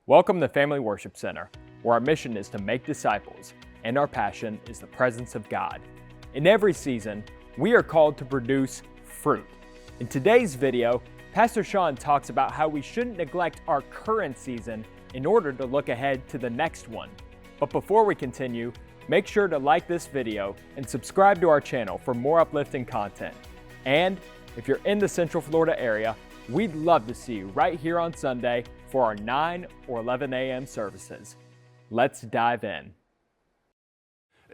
Welcome to Family Worship Center, where our mission is to make disciples, and our passion is the presence of God. In every season, we are called to produce fruit. In today's video, Pastor Shawn talks about how we shouldn't neglect our current season in order to look ahead to the next one. But before we continue, make sure to like this video and subscribe to our channel for more uplifting content. And if you're in the Central Florida area, we'd love to see you right here on Sunday for our 9 or 11 a.m. services. Let's dive in.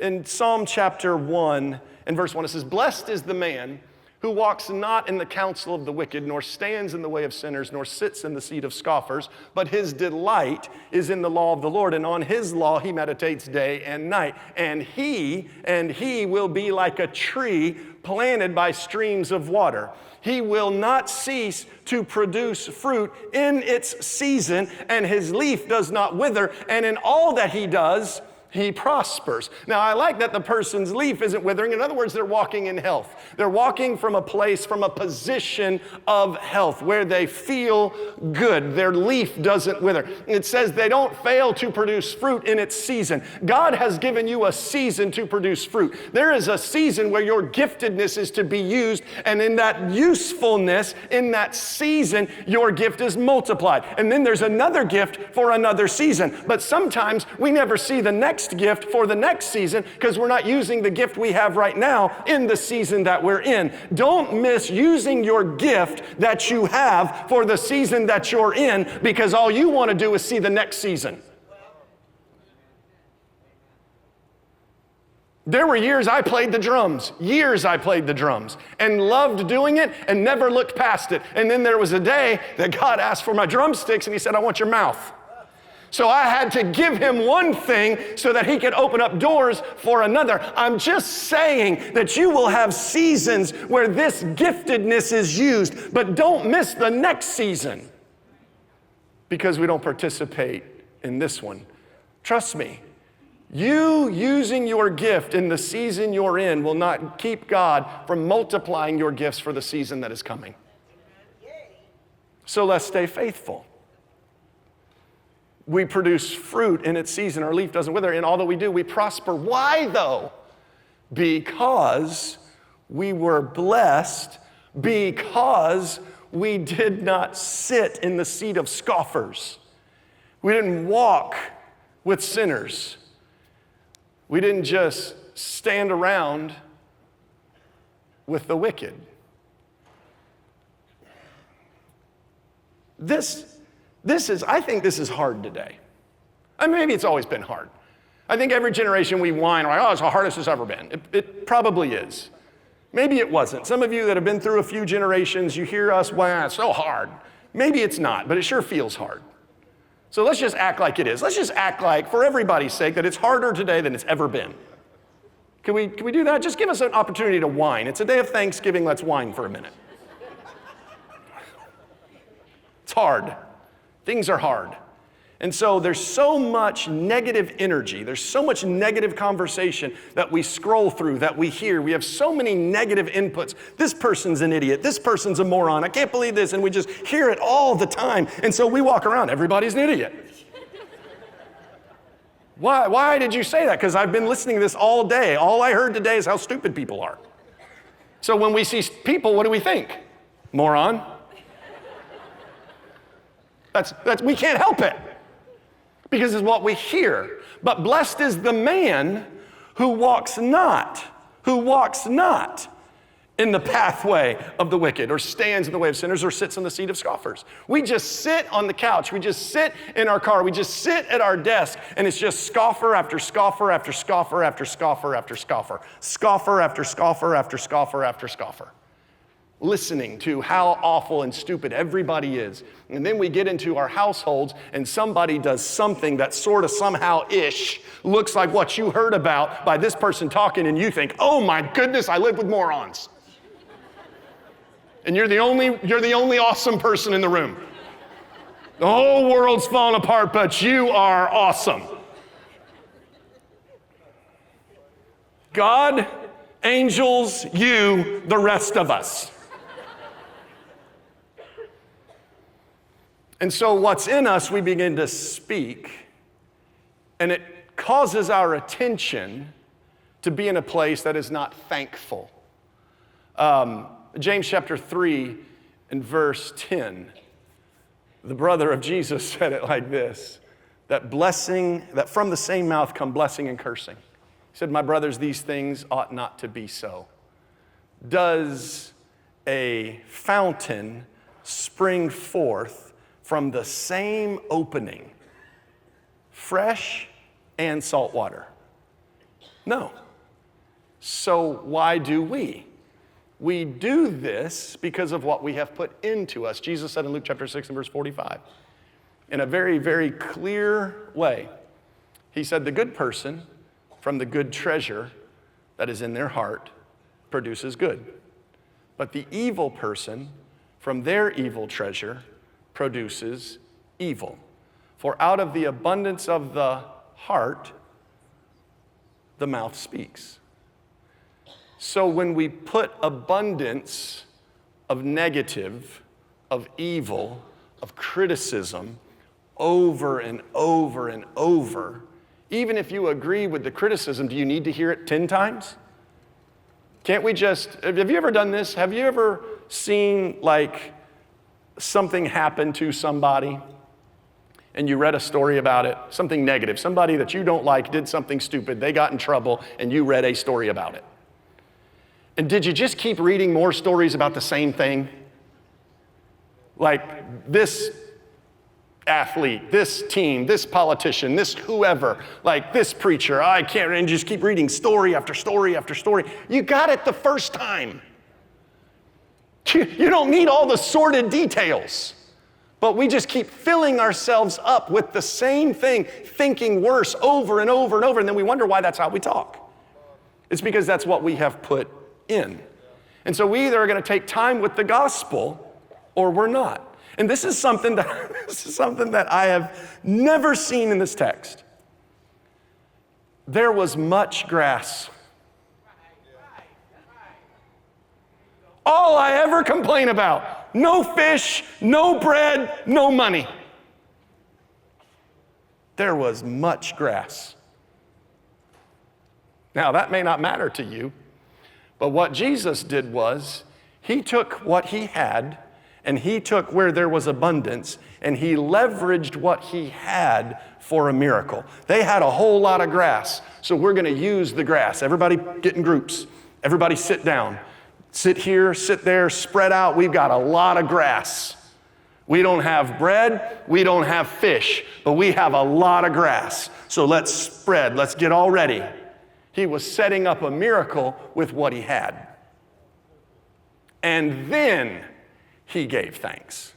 In Psalm chapter 1 and verse 1, it says, "Blessed is the man who walks not in the counsel of the wicked, nor stands in the way of sinners, nor sits in the seat of scoffers, but his delight is in the law of the Lord, and on his law he meditates day and night. And he will be like a tree planted by streams of water. He will not cease to produce fruit in its season, and his leaf does not wither, and in all that he does, he prospers." Now, I like that the person's leaf isn't withering. In other words, they're walking in health. They're walking from a place, from a position of health where they feel good. Their leaf doesn't wither. It says they don't fail to produce fruit in its season. God has given you a season to produce fruit. There is a season where your giftedness is to be used, and in that usefulness, in that season, your gift is multiplied. And then there's another gift for another season. But sometimes we never see the next gift for the next season because we're not using the gift we have right now in the season that we're in. Don't miss using your gift that you have for the season that you're in, because all you want to do is see the next season. There were years I played the drums, and loved doing it and never looked past it. And then there was a day that God asked for my drumsticks and he said, "I want your mouth." So I had to give him one thing so that he could open up doors for another. I'm just saying that you will have seasons where this giftedness is used, but don't miss the next season because we don't participate in this one. Trust me, you using your gift in the season you're in will not keep God from multiplying your gifts for the season that is coming. So let's stay faithful. We produce fruit in its season. Our leaf doesn't wither. In all that we do, we prosper. Why, though? Because we were blessed, because we did not sit in the seat of scoffers. We didn't walk with sinners. We didn't just stand around with the wicked. I think this is hard today. I mean, maybe it's always been hard. I think every generation we whine, like, oh, it's the hardest it's ever been. It probably is. Maybe it wasn't. Some of you that have been through a few generations, you hear us, wow, it's so hard. Maybe it's not, but it sure feels hard. So let's just act like it is. Let's just act like, for everybody's sake, that it's harder today than it's ever been. Can we do that? Just give us an opportunity to whine. It's a day of Thanksgiving. Let's whine for a minute. It's hard. Things are hard. And so there's so much negative energy. There's so much negative conversation that we scroll through, that we hear. We have so many negative inputs. This person's an idiot. This person's a moron. I can't believe this. And we just hear it all the time. And so we walk around, everybody's an idiot. Why did you say that? Because I've been listening to this all day. All I heard today is how stupid people are. So when we see people, what do we think? Moron. We can't help it because it's what we hear. But blessed is the man who walks not in the pathway of the wicked, or stands in the way of sinners, or sits on the seat of scoffers. We just sit on the couch. We just sit in our car. We just sit at our desk, and it's just scoffer after scoffer after scoffer after scoffer after scoffer. Scoffer after scoffer after scoffer after scoffer. Listening to how awful and stupid everybody is. And then we get into our households and somebody does something that sort of somehow-ish looks like what you heard about by this person talking, and you think, oh my goodness, I live with morons. And you're the only awesome person in the room. The whole world's falling apart, but you are awesome. God, angels, you, the rest of us. And so what's in us, we begin to speak, and it causes our attention to be in a place that is not thankful. James chapter 3 and verse 10, the brother of Jesus said it like this, that from the same mouth come blessing and cursing. He said, my brothers, these things ought not to be so. Does a fountain spring forth from the same opening, fresh and salt water? No. So why do we? We do this because of what we have put into us. Jesus said in Luke chapter 6 and verse 45, in a very, very clear way, he said, the good person from the good treasure that is in their heart produces good. But the evil person from their evil treasure produces evil. For out of the abundance of the heart, the mouth speaks. So when we put abundance of negative, of evil, of criticism over and over and over, even if you agree with the criticism, do you need to hear it 10 times? Can't we just, have you ever done this? Have you ever seen like something happen to somebody and you read a story about it, something negative, somebody that you don't like did something stupid, they got in trouble, and you read a story about it? And did you just keep reading more stories about the same thing? Like this athlete, this team, this politician, this whoever, like this preacher, I can't, and just keep reading story after story after story. You got it the first time. You don't need all the sordid details. But we just keep filling ourselves up with the same thing, thinking worse over and over and over, and then we wonder why that's how we talk. It's because that's what we have put in. And so we either are going to take time with the gospel or we're not. And this is something that I have never seen in this text. There was much grass. All I ever complain about, no fish, no bread, no money. There was much grass. Now, that may not matter to you, but what Jesus did was, he took what he had, and he took where there was abundance, and he leveraged what he had for a miracle. They had a whole lot of grass, so we're going to use the grass. Everybody get in groups. Everybody sit down. Sit here, sit there, spread out. We've got a lot of grass. We don't have bread, we don't have fish, but we have a lot of grass. So let's spread, let's get all ready. He was setting up a miracle with what he had. And then he gave thanks.